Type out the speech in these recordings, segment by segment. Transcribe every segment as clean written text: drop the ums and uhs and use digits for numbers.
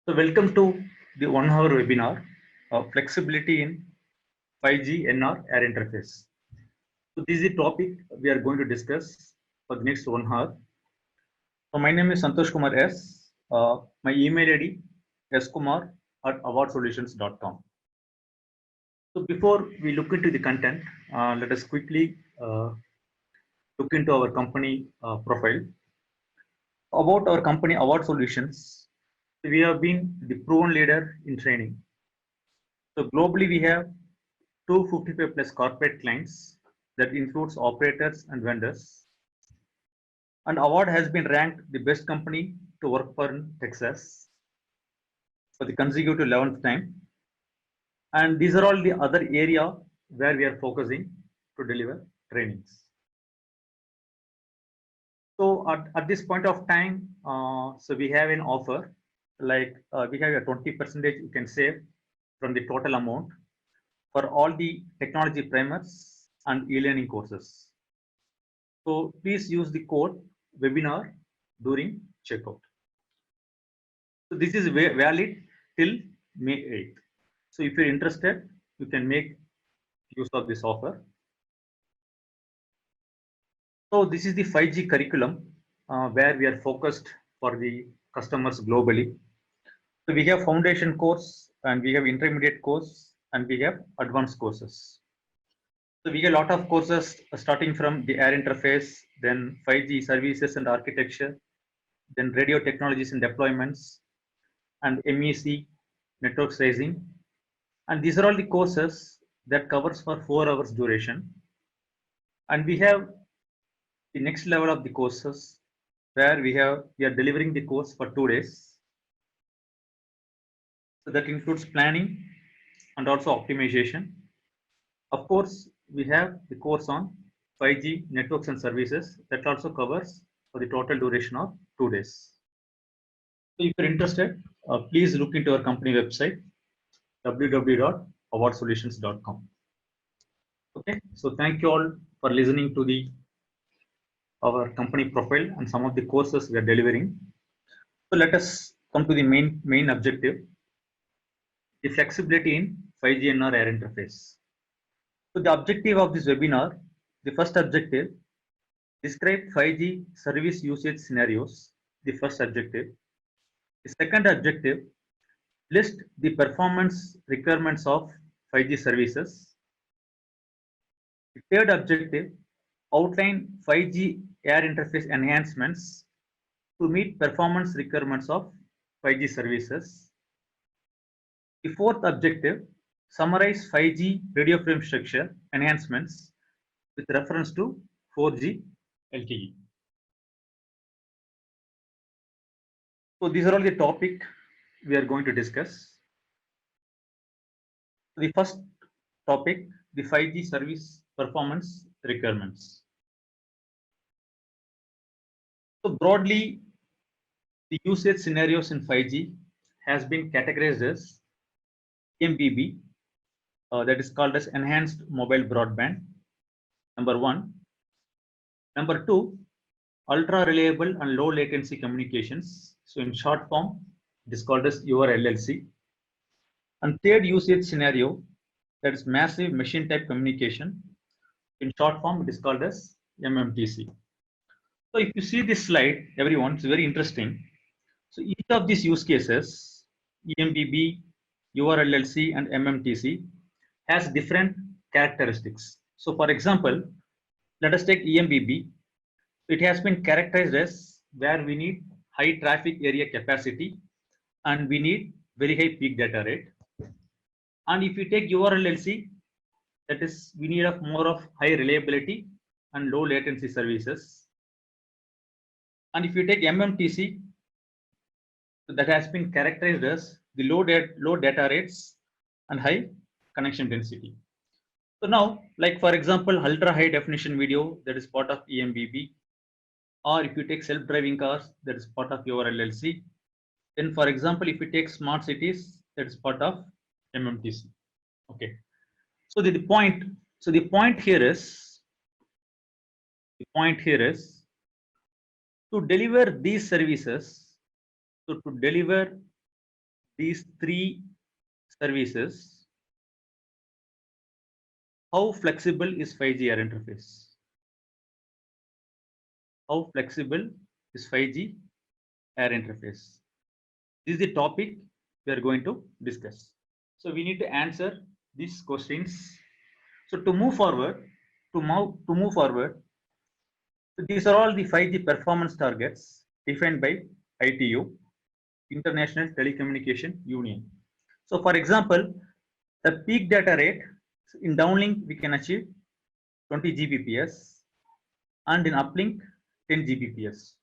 So welcome to the 1 hour webinar, Flexibility in 5G NR Air Interface. So this is the topic we are going to discuss for the next 1 hour. So my name is Santosh Kumar S. My email ID skumar@awardsolutions.com. So before we look into the content, let us quickly look into our company profile. About our company Award Solutions, we have been the proven leader in training. So globally, we have 255 plus corporate clients that includes operators and vendors. And award has been ranked the best company to work for in Texas for the consecutive 11th time. And these are all the other area where we are focusing to deliver trainings. So at this point of time, so we have an offer like we have a 20% you can save from the total amount for all the technology primers and e-learning courses. So please use the code webinar during checkout. So this is valid till May 8th. So if you're interested, you can make use of this offer. So this is the 5G curriculum where we are focused for the customers globally. So we have foundation course and we have intermediate course and we have advanced courses. So we get a lot of courses starting from the air interface, then 5G services and architecture, then radio technologies and deployments, and MEC, network sizing. And these are all the courses that covers for 4 hours duration. And we have the next level of the courses where we are delivering the course for 2 days. So that includes planning and also optimization. Of course, we have the course on 5G networks and services that also covers for the total duration of 2 days. So if you're interested, please look into our company website www.awardsolutions.com. Okay, so thank you all for listening to our company profile and some of the courses we are delivering. So let us come to the main objective: the flexibility in 5G NR air interface. So the objective of this webinar, the first objective, describe 5G service usage scenarios. The first objective. The second objective, list the performance requirements of 5G services. The third objective, outline 5G air interface enhancements to meet performance requirements of 5G services. The fourth objective, summarize 5G radio frame structure enhancements with reference to 4G LTE. So these are all the topic we are going to discuss. The first topic, the 5G service performance requirements. So broadly, the usage scenarios in 5G has been categorized as EMBB, that is called as enhanced mobile broadband, number 1. Number 2, ultra reliable and low latency communications. So in short form, it is called as URLLC. And third usage scenario, that is massive machine type communication. In short form, it is called as MMTC. So if you see this slide, everyone, it's very interesting. So each of these use cases, EMBB, URLLC, and MMTC, has different characteristics. So for example, let us take EMBB. It has been characterized as where we need high traffic area capacity and we need very high peak data rate. And if you take URLLC, that is we need more of high reliability and low latency services. And if you take MMTC, that has been characterized as the low data rates and high connection density. So now, like for example, ultra high definition video, that is part of EMBB, or if you take self-driving cars, that is part of URLLC. Then for example, if you take smart cities, that is part of MMTC. Okay. So the point here is to deliver these services. So to deliver these three services, how flexible is 5G air interface? How flexible is 5G air interface? This is the topic we are going to discuss. So we need to answer these questions. So to move forward, so these are all the 5G performance targets defined by ITU, International Telecommunication Union. So for example, the peak data rate in downlink we can achieve 20 Gbps and in uplink 10 Gbps.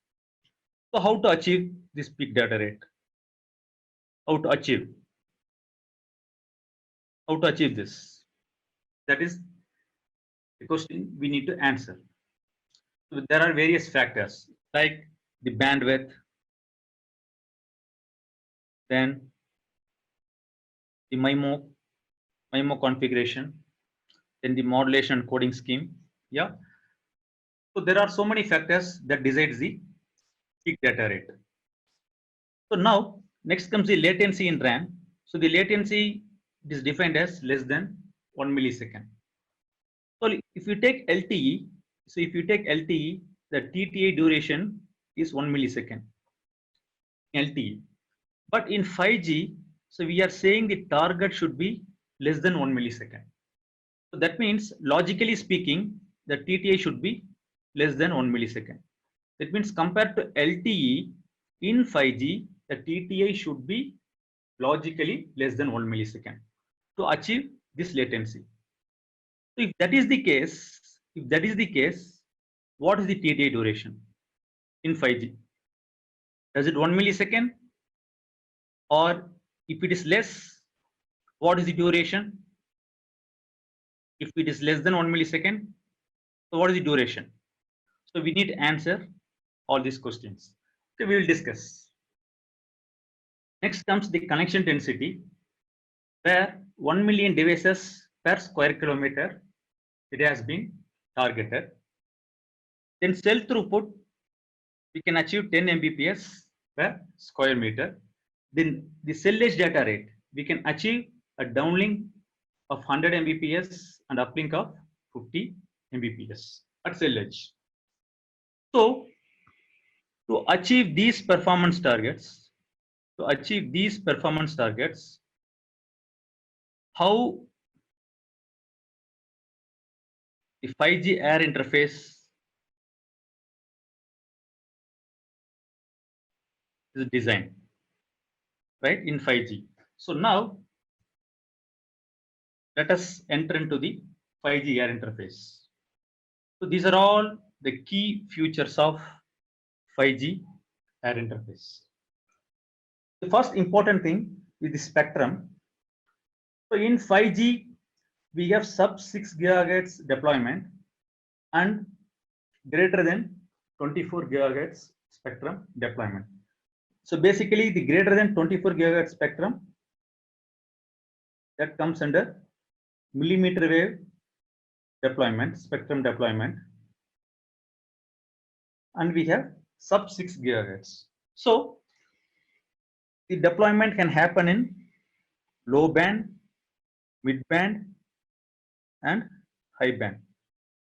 So how to achieve this peak data rate? How to achieve this? That is the question we need to answer. So there are various factors like the bandwidth, then the MIMO configuration, then the modulation and coding scheme. Yeah. So there are so many factors that decides the peak data rate. So now next comes the latency in RAN. So the latency is defined as less than 1 millisecond. So if you take LTE, the TTA duration is 1 millisecond. LTE. But in 5G, so we are saying the target should be less than 1 millisecond. So that means logically speaking, the TTA should be less than 1 millisecond. That means compared to LTE in 5G, the TTA should be logically less than 1 millisecond to achieve this latency. So if that is the case, what is the TTA duration in 5G? Does it 1 millisecond? Or if it is less, what is the duration? If it is less than 1 millisecond, so what is the duration? So we need to answer all these questions. Okay, we will discuss. Next comes the connection density, where 1 million devices per square kilometer it has been targeted. Then cell throughput, we can achieve 10 Mbps per square meter. Then the cell edge data rate, we can achieve a downlink of 100 Mbps and uplink of 50 Mbps at cell edge. So to achieve these performance targets, how the 5G air interface is designed, right, in 5G. So now let us enter into the 5G air interface. So these are all the key features of 5G air interface. The first important thing is the spectrum. So in 5G, we have sub 6 gigahertz deployment and greater than 24 gigahertz spectrum deployment. So basically, the greater than 24 gigahertz spectrum that comes under millimeter wave deployment, spectrum deployment, and we have sub 6 gigahertz. So the deployment can happen in low band, mid band, and high band.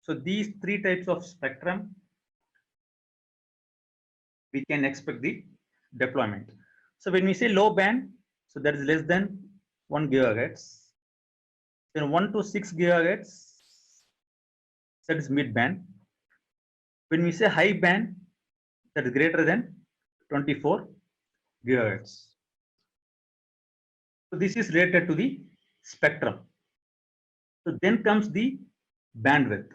So these three types of spectrum we can expect the deployment. So when we say low band, so that is less than 1 gigahertz. Then 1 to 6 gigahertz, that is mid band. When we say high band, that is greater than 24 gigahertz. So this is related to the spectrum. So then comes the bandwidth.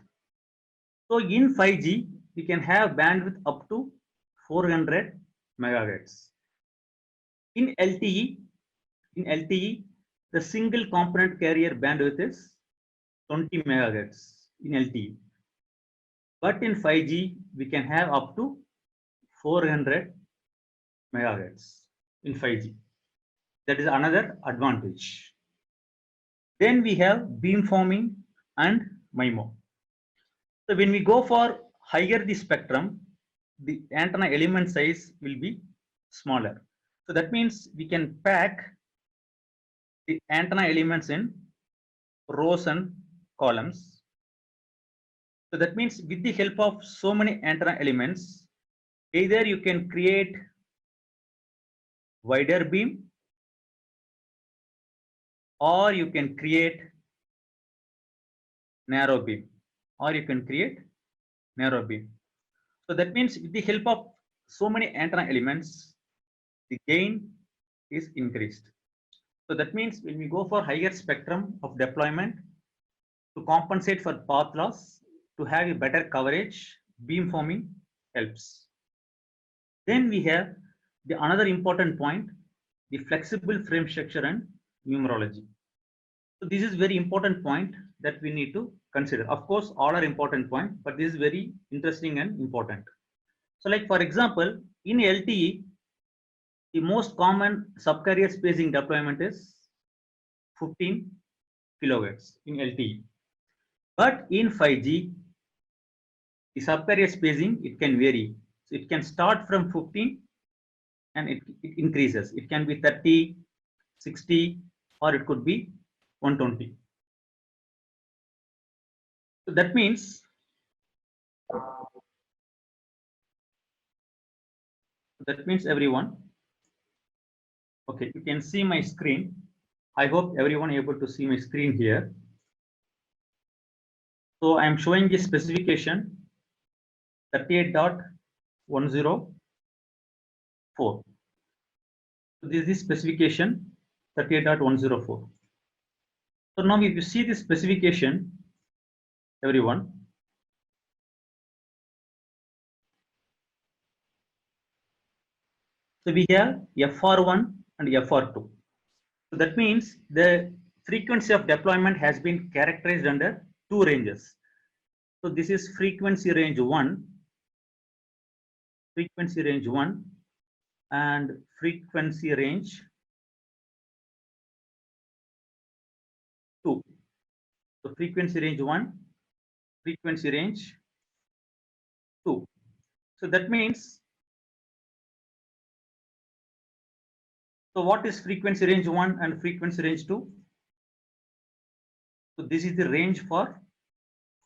So in 5G, we can have bandwidth up to 400 megahertz. In LTE, the single component carrier bandwidth is 20 megahertz in LTE. But in 5G, we can have up to 400 megahertz in 5G. That is another advantage. Then we have beamforming and MIMO. So when we go for higher the spectrum, the antenna element size will be smaller. So that means we can pack the antenna elements in rows and columns. So that means with the help of so many antenna elements, either you can create wider beam or you can create narrow beam, So that means with the help of so many antenna elements, the gain is increased. So that means when we go for higher spectrum of deployment, to compensate for path loss, to have a better coverage, beam forming helps. Then we have the another important point, the flexible frame structure and numerology. So this is very important point that we need to consider. Of course, all are important point, but this is very interesting and important. So like for example, in LTE, the most common subcarrier spacing deployment is 15 kilohertz in LTE. But in 5G, the subcarrier spacing, it can vary. So it can start from 15 and it increases. It can be 30, 60, or it could be 120. So that means everyone, okay, you can see my screen. I hope everyone able to see my screen here. So I am showing the specification 38.104. So this is specification 38.104. So now if you see this specification, everyone, so we have FR1 and FR2. So that means the frequency of deployment has been characterized under two ranges. So this is frequency range 1 and frequency range 2. So frequency range 1, frequency range 2. So that means, so what is frequency range 1 and frequency range 2? So this is the range for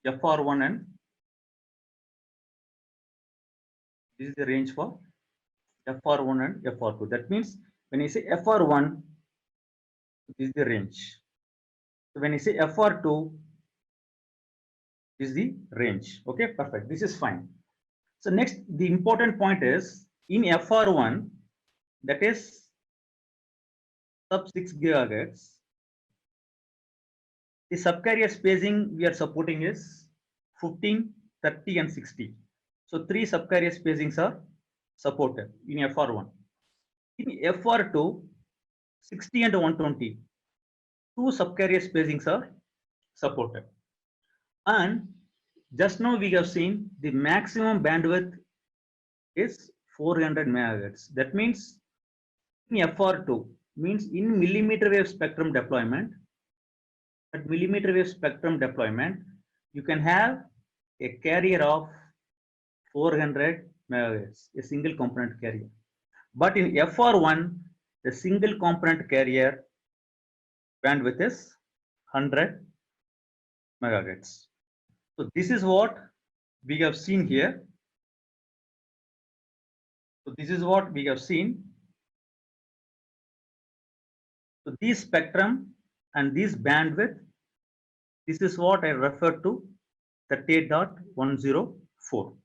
FR1 and this is the range for FR1 and FR2. That means when I say FR1, this is the range. So when I say FR2, this is the range. Okay, perfect. This is fine. So next, the important point is in FR1, that is sub 6 gigahertz, the subcarrier spacing we are supporting is 15, 30, and 60. So 3 subcarrier spacings are supported in FR1. In FR2, 60 and 120, 2 subcarrier spacings are supported. And just now we have seen the maximum bandwidth is 400 megahertz. That means in FR2, means in millimeter wave spectrum deployment, at millimeter wave spectrum deployment, you can have a carrier of 400 megahertz, a single component carrier. But in FR1, the single component carrier bandwidth is 100 megahertz. So this is what we have seen here. So this is what we have seen. So this spectrum and this bandwidth, this is what I referred to 38.104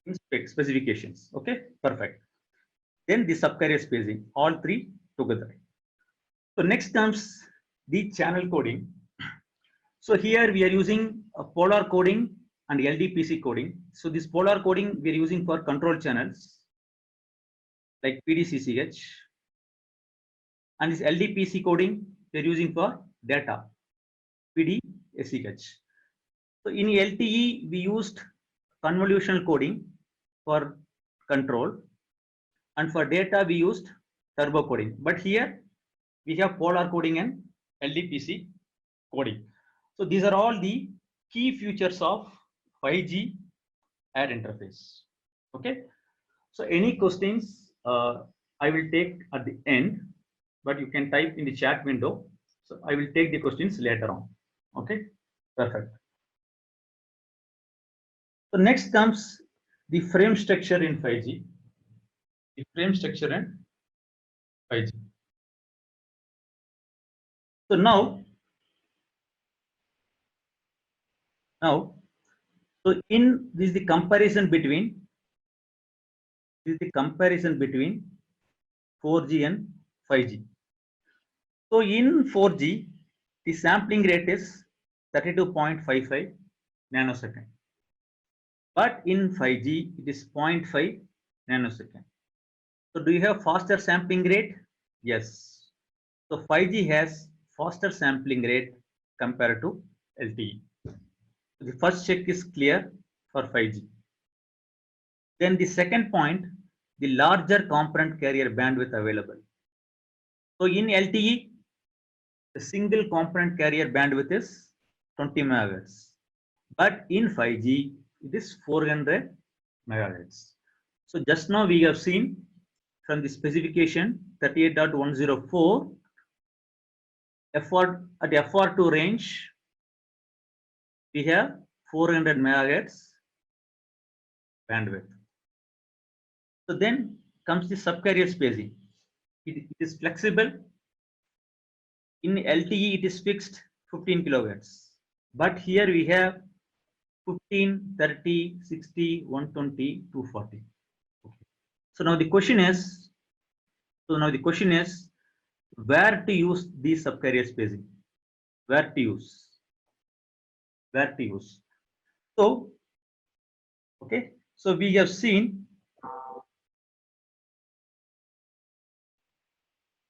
in specifications. Okay, perfect. Then the subcarrier spacing, all 3 together. So next comes the channel coding. So here we are using a polar coding and LDPC coding. So this polar coding we are using for control channels like PDCCH, and this LDPC coding we are using for data, PDSCH. So in LTE we used convolutional coding for control, and for data we used turbo coding. But here we have polar coding and LDPC coding. So these are all the key features of 5G air interface. Okay. So any questions I will take at the end. but you can type in the chat window. So I will take the questions later on. Okay, perfect. So next comes the frame structure in 5G. The frame structure in 5G. So now, so in this is the comparison between 4G and 5G. So in 4G, the sampling rate is 32.55 nanosecond. But in 5G, it is 0.5 nanosecond. So do you have faster sampling rate? Yes. So 5G has faster sampling rate compared to LTE. The first check is clear for 5G. Then the second point, the larger component carrier bandwidth available. So in LTE, the single component carrier bandwidth is 20 megahertz. But in 5G, it is 400 megahertz. So just now we have seen from the specification 38.104, at FR2 range, we have 400 megahertz bandwidth. So then comes the subcarrier spacing. It is flexible. In LTE, it is fixed 15 kilohertz. But here we have 15, 30, 60, 120, 240. Okay. So now the question is, where to use these subcarrier spacing? Where to use? So, okay. So we have seen.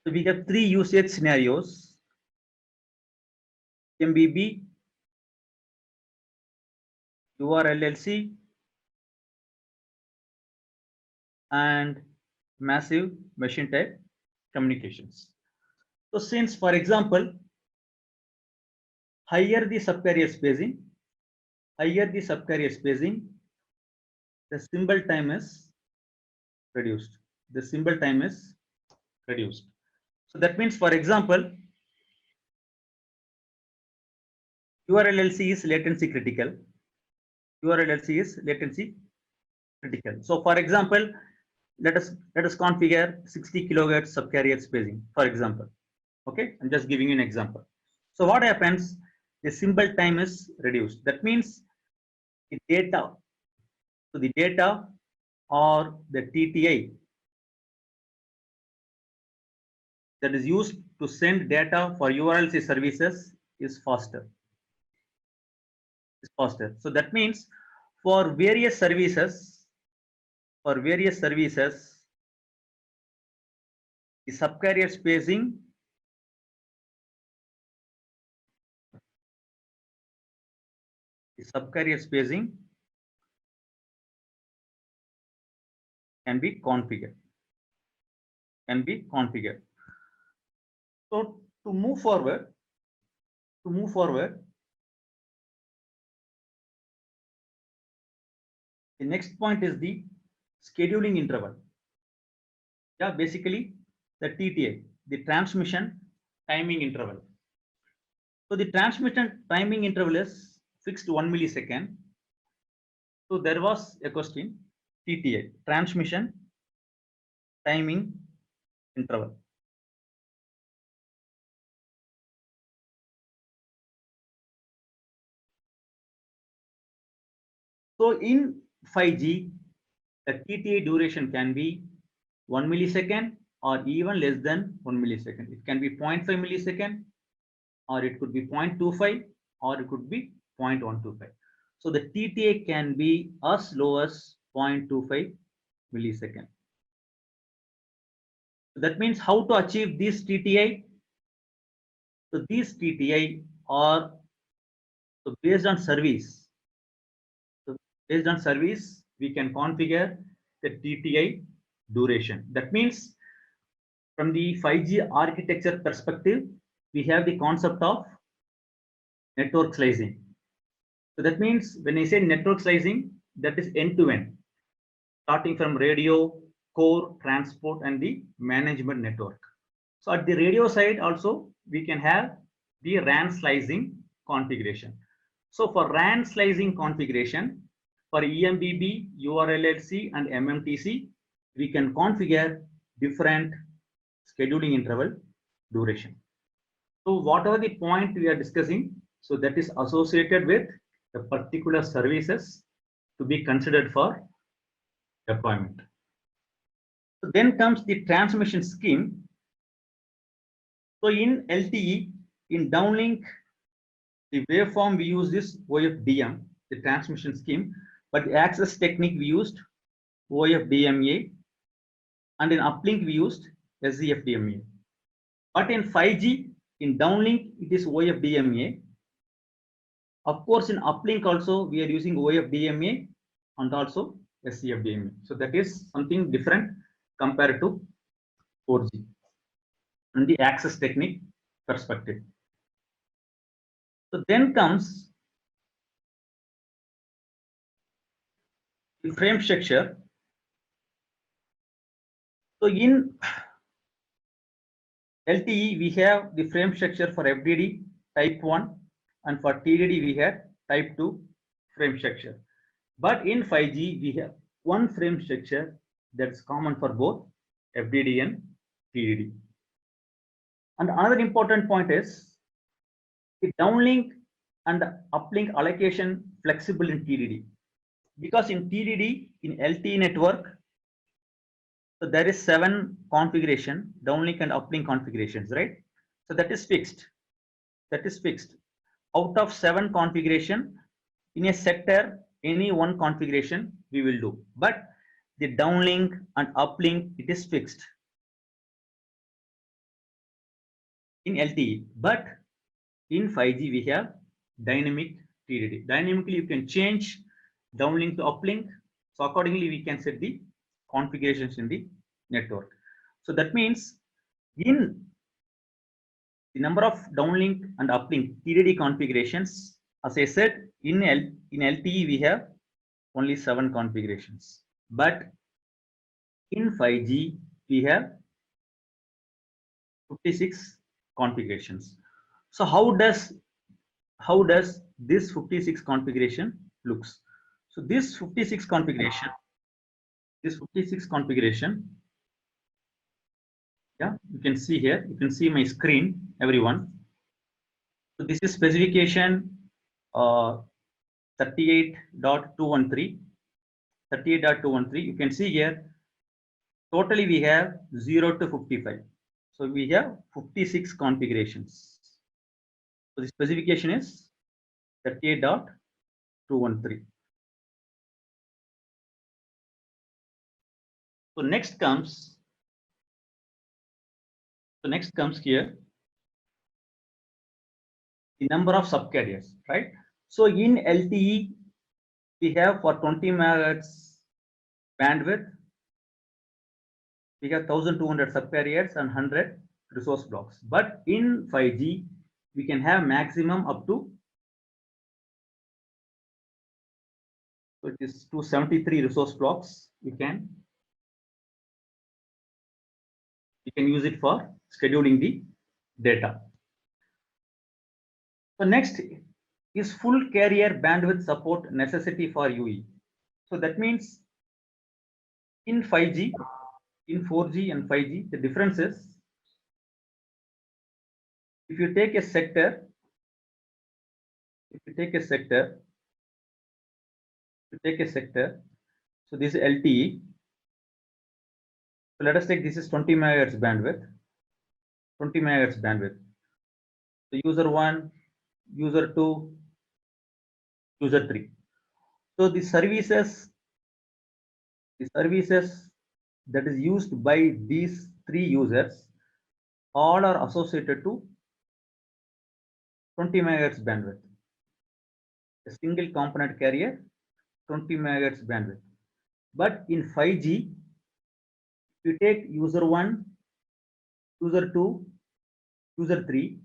So we have three usage scenarios: MBB, URLLC, and massive machine type communications. So since, for example, higher the subcarrier spacing, the symbol time is reduced. So that means, for example, URLLC is latency critical. So for example, let us configure 60 kilohertz subcarrier spacing, for example. Okay, I'm just giving you an example. So what happens? The symbol time is reduced. That means the data, or the TTI that is used to send data for URLC services is faster. So that means for various services, the subcarrier spacing can be configured. So to move forward, the next point is the scheduling interval. Yeah, basically the TTA, the transmission timing interval. So the transmission timing interval is fixed 1 millisecond. So there was a question, TTA, transmission timing interval. So in 5G, the TTA duration can be 1 millisecond or even less than 1 millisecond. It can be 0.5 millisecond, or it could be 0.25, or it could be 0.125. So the TTA can be as low as 0.25 millisecond. So that means how to achieve this TTI? So these TTI are based on service. So based on service, we can configure the TTI duration. That means from the 5G architecture perspective, we have the concept of network slicing. So that means when I say network slicing, that is end-to-end, starting from radio, core, transport, and the management network. So at the radio side also, we can have the RAN slicing configuration. So for RAN slicing configuration, for EMBB, URLLC and MMTC, we can configure different scheduling interval duration. So whatever the point we are discussing, so that is associated with the particular services to be considered for deployment. So then comes the transmission scheme. So in LTE, in downlink, the waveform we use this OFDM, the transmission scheme, but the access technique we used OFDMA, and in uplink we used SZFDMA. But in 5G, in downlink, it is OFDMA. Of course, in uplink also, we are using OFDMA and also SCFDMA. So that is something different compared to 4G and the access technique perspective. So then comes the frame structure. So in LTE, we have the frame structure for FDD type 1, and for TDD, we have type 2 frame structure. But in 5G, we have one frame structure that's common for both FDD and TDD. And another important point is the downlink and the uplink allocation flexible in TDD. Because in TDD, in LTE network, so there is 7 configuration, downlink and uplink configurations, right? So that is fixed. That is fixed. Out of 7 configuration, in a sector, any one configuration we will do. But the downlink and uplink, it is fixed in LTE. But in 5G, we have dynamic TDD. Dynamically, you can change downlink to uplink. So accordingly, we can set the configurations in the network. So that means in the number of downlink and uplink TDD configurations, as I said, in LTE, we have only 7 configurations. But in 5G, we have 56 configurations. So how does this 56 configuration looks? So this 56 configuration, yeah, you can see here, you can see my screen, everyone. So this is specification 38.213. You can see here, totally we have 0 to 55. So we have 56 configurations. So the specification is 38.213. So next comes here the number of subcarriers, right? So in LTE, we have for 20 megahertz bandwidth, we have 1200 subcarriers and 100 resource blocks. But in 5G, we can have maximum up to, so it is 273 resource blocks. You can use it for scheduling the data. So next is full carrier bandwidth support necessity for UE. So that means in 5G, in 4G and 5G, the difference is if you take a sector, so this is LTE. So let us take this is 20 megahertz bandwidth. So user 1, user 2, user 3. So the services that is used by these 3 users all are associated to 20 megahertz bandwidth. A single component carrier, 20 megahertz bandwidth. But in 5G, you take user 1, user 2, user 3,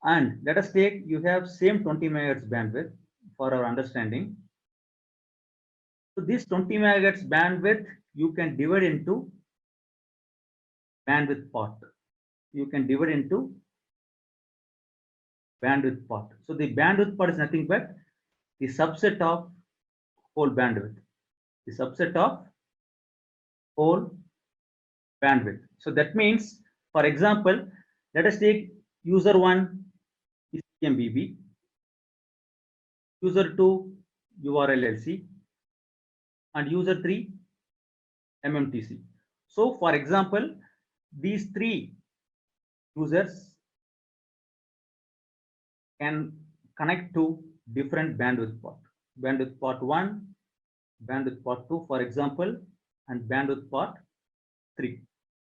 and let us take you have same 20 megahertz bandwidth for our understanding. So this 20 megahertz bandwidth you can divide into bandwidth part. you can divide into bandwidth part. So the bandwidth part is nothing but the subset of whole bandwidth. The subset of whole bandwidth. So that means, for example, let us take user 1 is CMBB, user 2 URLLC, and user 3 MMTC. So for example, these three users can connect to different bandwidth part. Bandwidth part 1, bandwidth part 2, for example, and bandwidth part 3.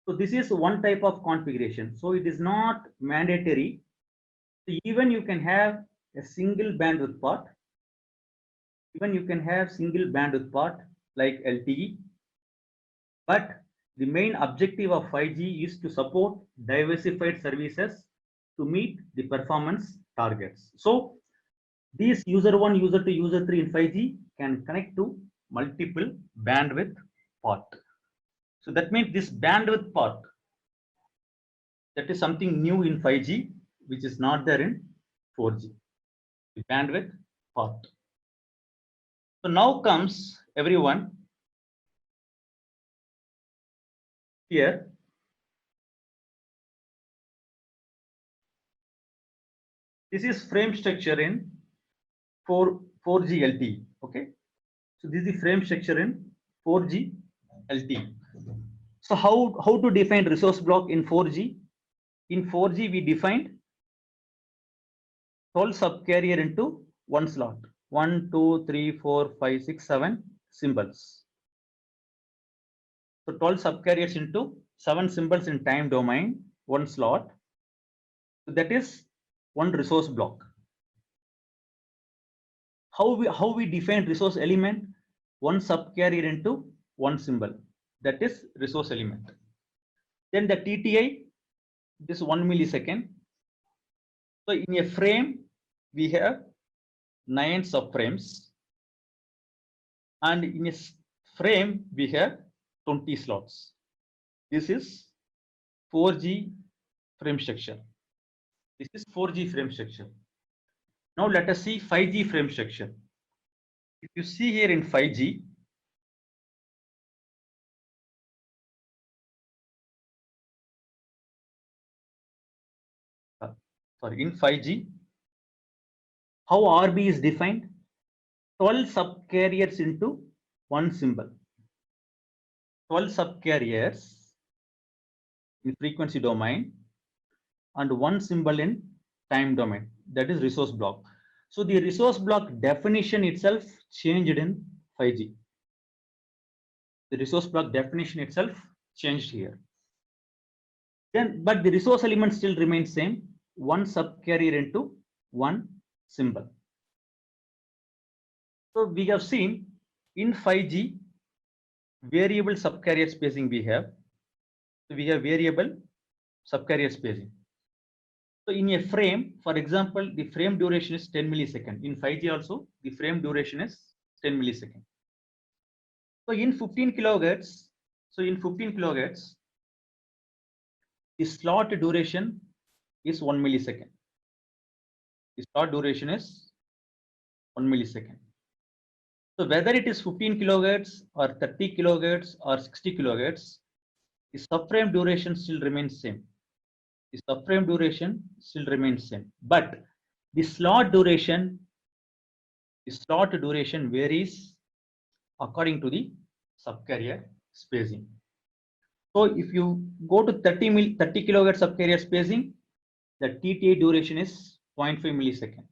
So this is one type of configuration. So it is not mandatory. So even you can have a single bandwidth part. Even you can have single bandwidth part like LTE. But the main objective of 5G is to support diversified services to meet the performance targets. So these user 1, user 2, user 3 in 5G can connect to multiple bandwidth part. So that means this bandwidth part, that is something new in 5G, which is not there in 4G. The bandwidth part. So now comes everyone here. This is frame structure in 4G LTE. Okay. So this is the frame structure in 4G LTE. So how to define resource block in 4G? In 4G, we defined 12 subcarrier into one slot. 1, 2, 3, 4, 5, 6, 7 symbols. So 12 subcarriers into 7 symbols in time domain, one slot. So that is one resource block. How we define resource element? One subcarrier into one symbol. That is resource element. Then the TTI, this 1 millisecond. So in a frame, we have 9 subframes, and in a frame we have 20 slots. This is 4G frame structure. This is 4G frame structure. Now let us see 5G frame structure. If you see here in 5G, in 5G, how RB is defined? 12 subcarriers into one symbol. 12 subcarriers in frequency domain and one symbol in time domain. That is resource block. So the resource block definition itself changed in 5G. The resource block definition itself changed here. Then, but the resource element still remains same. One subcarrier into one symbol. So we have seen in 5G variable subcarrier spacing we have. So we have variable subcarrier spacing. So in a frame, for example, the frame duration is 10 millisecond. In 5G also, the frame duration is 10 millisecond. So in 15 kilohertz, the slot duration is 1 millisecond. The slot duration is 1 millisecond. So whether it is 15 kilohertz or 30 kilohertz or 60 kilohertz, the subframe duration still remains same. The subframe duration still remains same, but the slot duration varies according to the subcarrier spacing. So if you go to 30 kilohertz subcarrier spacing, the TTA duration is 0.5 millisecond.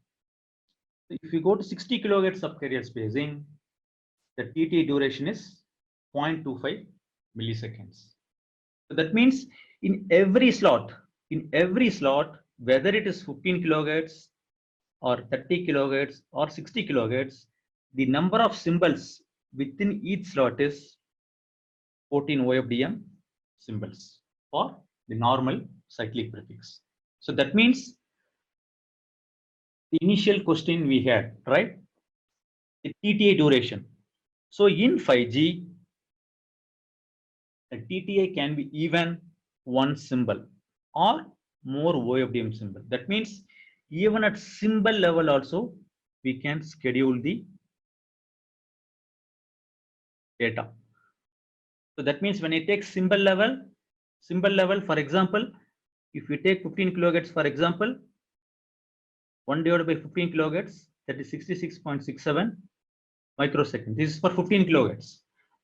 So if you go to 60 kilohertz subcarrier spacing, the TTA duration is 0.25 milliseconds. So that means in every slot, whether it is 15 kilohertz or 30 kilohertz or 60 kilohertz, the number of symbols within each slot is 14 OFDM symbols for the normal cyclic prefix. So that means the initial question we had, right? The TTA duration. So in 5G, the TTA can be even one symbol. or more OFDM symbol. That means even at symbol level also, we can schedule the data. So that means when I take symbol level, for example, if you take 15 kilohertz, for example, 1 divided by 15 kilohertz, that is 66.67 microseconds. This is for 15 kilohertz.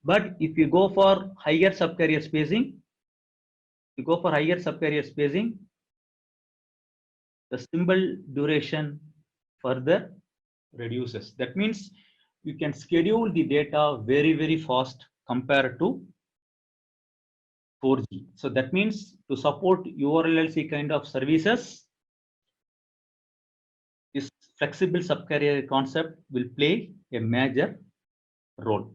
But if you go for higher subcarrier spacing, the symbol duration further reduces. That means you can schedule the data very, very fast compared to 4G. So that means to support URLLC kind of services, this flexible subcarrier concept will play a major role.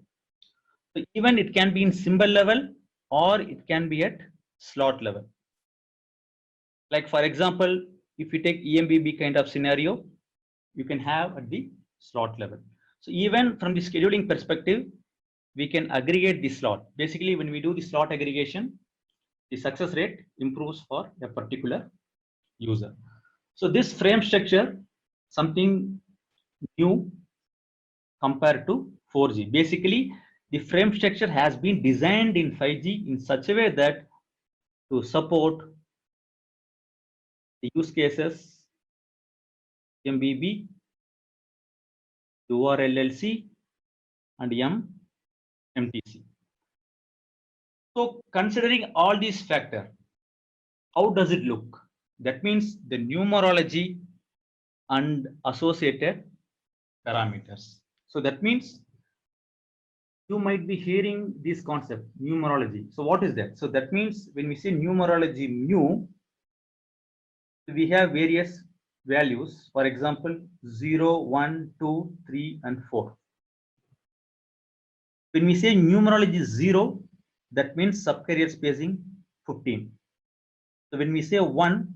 So even it can be in symbol level or it can be at slot level. Like for example, if you take EMBB kind of scenario, you can have at the slot level. So even from the scheduling perspective, we can aggregate the slot. Basically, when we do the slot aggregation, the success rate improves for a particular user. So this frame structure, something new compared to 4G. Basically, the frame structure has been designed in 5G in such a way that to support the use cases MBB, URLLC, and MTC. So considering all these factors, how does it look? That means the numerology and associated parameters. So that means you might be hearing this concept, numerology. So what is that? So that means when we say numerology mu, we have various values. For example, 0, 1, 2, 3, and 4. When we say numerology 0, that means subcarrier spacing 15. So when we say 1,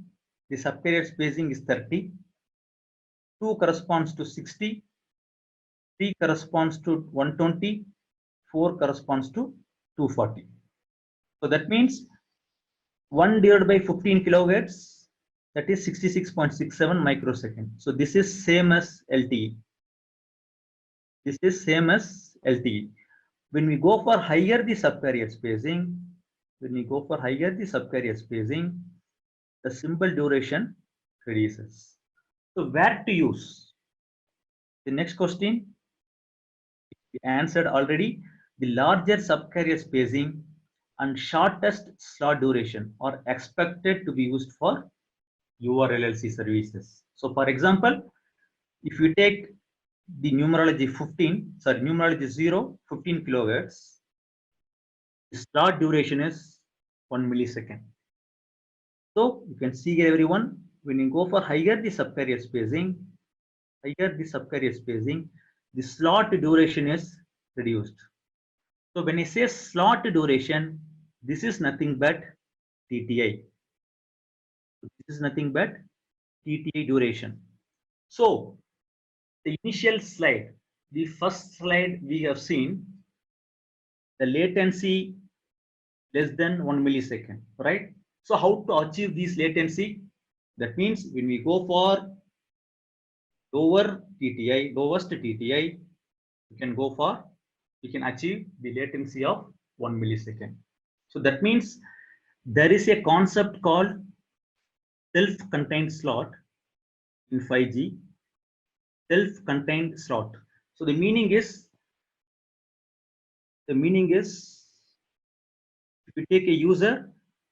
the subcarrier spacing is 30. 2 corresponds to 60. 3 corresponds to 120. 4 corresponds to 240. So that means 1 divided by 15 kilohertz, that is 66.67 microsecond. So this is same as LTE. When we go for higher the subcarrier spacing, the symbol duration reduces. So where to use? The next question we answered already. The larger subcarrier spacing and shortest slot duration are expected to be used for URLLC services. So for example, if you take the numerology 0, 15 kilohertz, the slot duration is 1 millisecond. So you can see here everyone, when you go for higher the subcarrier spacing, the slot duration is reduced. So when I say slot duration, this is nothing but TTI. Duration. So the initial slide, the first slide we have seen, the latency less than 1 millisecond, right? So how to achieve this latency? That means when we go for lowest TTI, we can achieve the latency of 1 millisecond. So that means there is a concept called self-contained slot in 5G. Self-contained slot. So the meaning is if you take a user,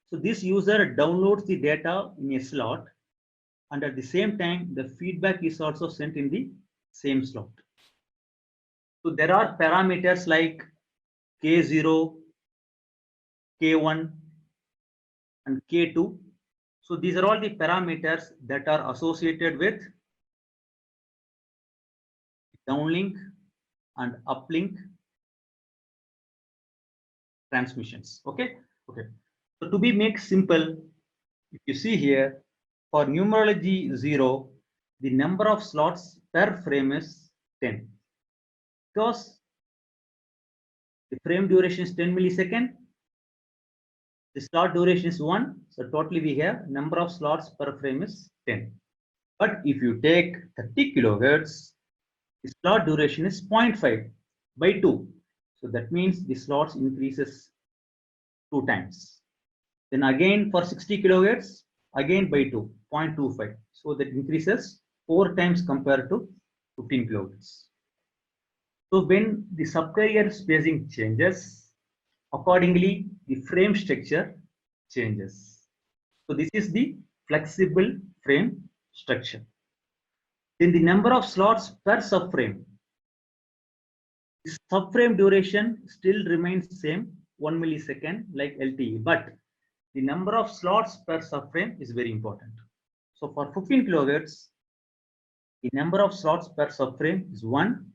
so this user downloads the data in a slot, and at the same time the feedback is also sent in the same slot. So there are parameters like K0, K1, and K2. So these are all the parameters that are associated with downlink and uplink transmissions. Okay. So to be make simple, if you see here, for numerology 0, the number of slots per frame is 10. Because the frame duration is 10 millisecond, The slot duration is 1. So totally we have number of slots per frame is 10. But if you take 30 kilohertz, the slot duration is 0.5 by 2. So that means the slots increases 2 times. Then again for 60 kilohertz, again by 2, 0.25. So that increases 4 times compared to 15 kilohertz. So when the subcarrier spacing changes, accordingly the frame structure changes. So this is the flexible frame structure. Then the number of slots per subframe. The subframe duration still remains same 1 millisecond like LTE, but the number of slots per subframe is very important. So for 15 kilohertz, the number of slots per subframe is 1.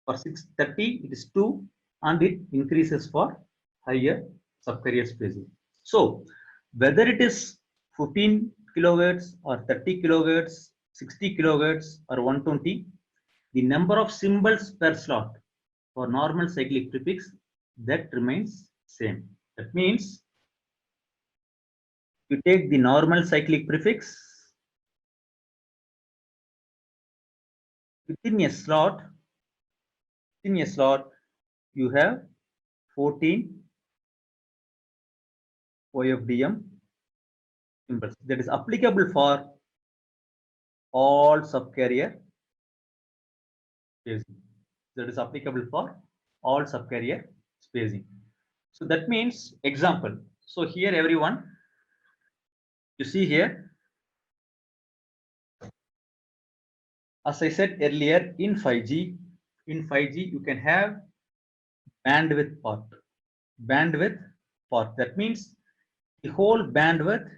For 630, it is 2, and it increases for higher subcarrier spacing. So whether it is 15 kilohertz or 30 kilohertz, 60 kilohertz or 120, the number of symbols per slot for normal cyclic prefix that remains same. That means you take the normal cyclic prefix within a slot. In a slot, you have 14 OFDM symbols that is applicable for all subcarrier spacing. That is applicable for all subcarrier spacing. So that means example. So here everyone, you see here, as I said earlier, in 5G you can have bandwidth part. Bandwidth part. That means the whole bandwidth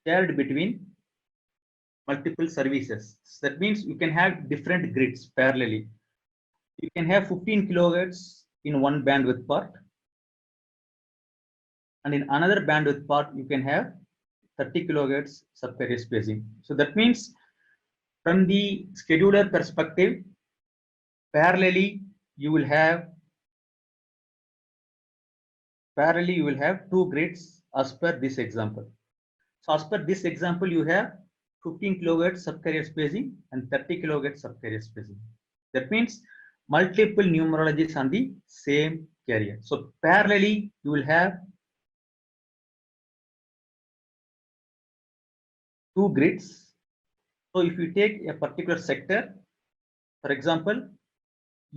shared between multiple services. That means you can have different grids parallelly. You can have 15 kilohertz in one bandwidth part, and in another bandwidth part you can have 30 kilohertz subcarrier spacing. So that means from the scheduler perspective, parallelly you will have two grids as per this example. So as per this example, you have 15 kilohertz subcarrier spacing and 30 kilohertz subcarrier spacing. That means multiple numerologies on the same carrier. So parallelly, you will have two grids. So if you take a particular sector, for example,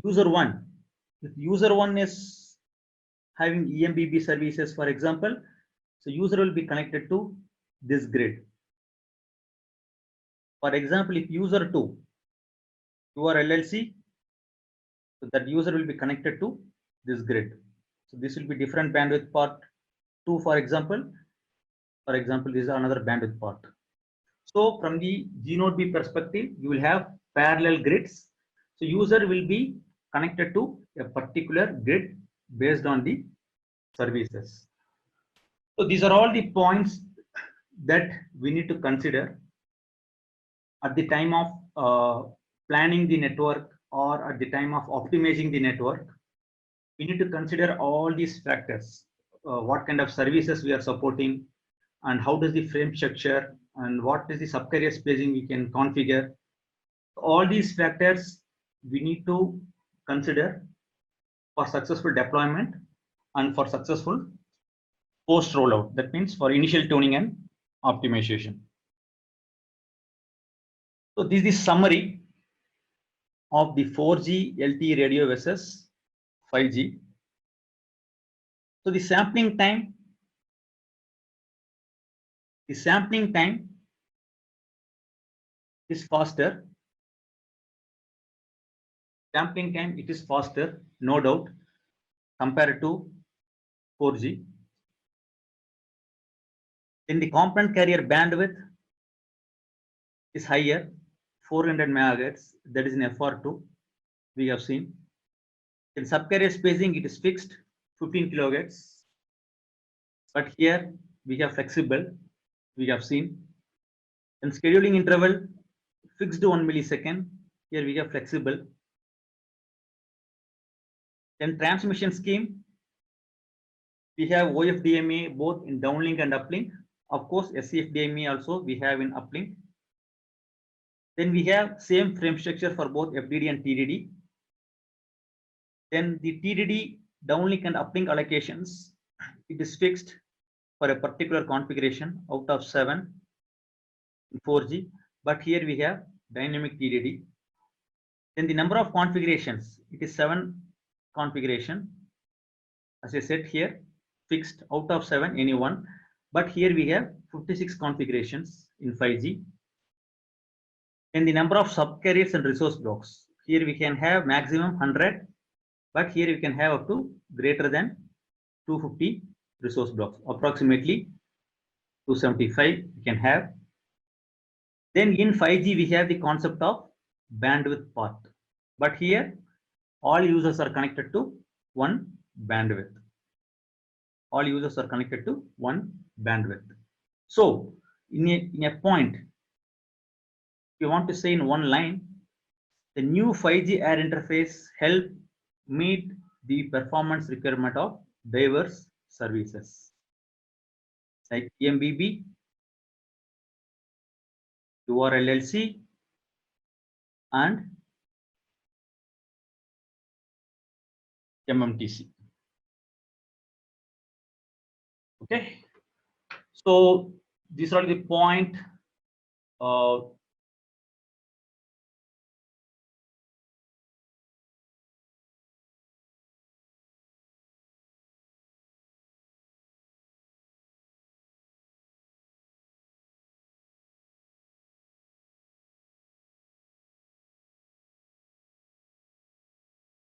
user 1, if user 1 is having EMBB services, for example, so user will be connected to this grid. For example, if user 2, your LLC, so that user will be connected to this grid. So this will be different bandwidth part 2, for example. For example, this is another bandwidth part. So from the G node B perspective, you will have parallel grids. So user will be connected to a particular grid based on the services. So these are all the points that we need to consider at the time of planning the network or at the time of optimizing the network. We need to consider all these factors, what kind of services we are supporting, and how does the frame structure, and what is the subcarrier spacing we can configure. All these factors we need to consider for successful deployment and for successful post rollout. That means for initial tuning and optimization. So this is the summary of the 4G LTE radio versus 5G. So the sampling time is faster. Sampling time, it is faster, no doubt, compared to 4G. Then the component carrier bandwidth is higher, 400 megahertz. That is in FR2. We have seen. In subcarrier spacing, it is fixed, 15 kilohertz. But here we have flexible. We have seen. In scheduling interval, fixed 1 millisecond. Here we have flexible. Then transmission scheme, we have OFDMA both in downlink and uplink. Of course, SCFDMA also we have in uplink. Then we have same frame structure for both FDD and TDD. Then the TDD downlink and uplink allocations, it is fixed for a particular configuration out of 7 in 4G, but here we have dynamic TDD. Then the number of configurations, it is 7 configuration. As I said here, fixed out of 7, any one, but here we have 56 configurations in 5G. And the number of subcarriers and resource blocks, here we can have maximum 100, but here we can have up to greater than 250 resource blocks, approximately 275 we can have. Then in 5G we have the concept of bandwidth part, but here all users are connected to one bandwidth. All users are connected to one bandwidth. So in a point, if you want to say in one line, the new 5G air interface help meet the performance requirement of diverse services like MBB, URLLC, and MMTC. Okay, so these are the point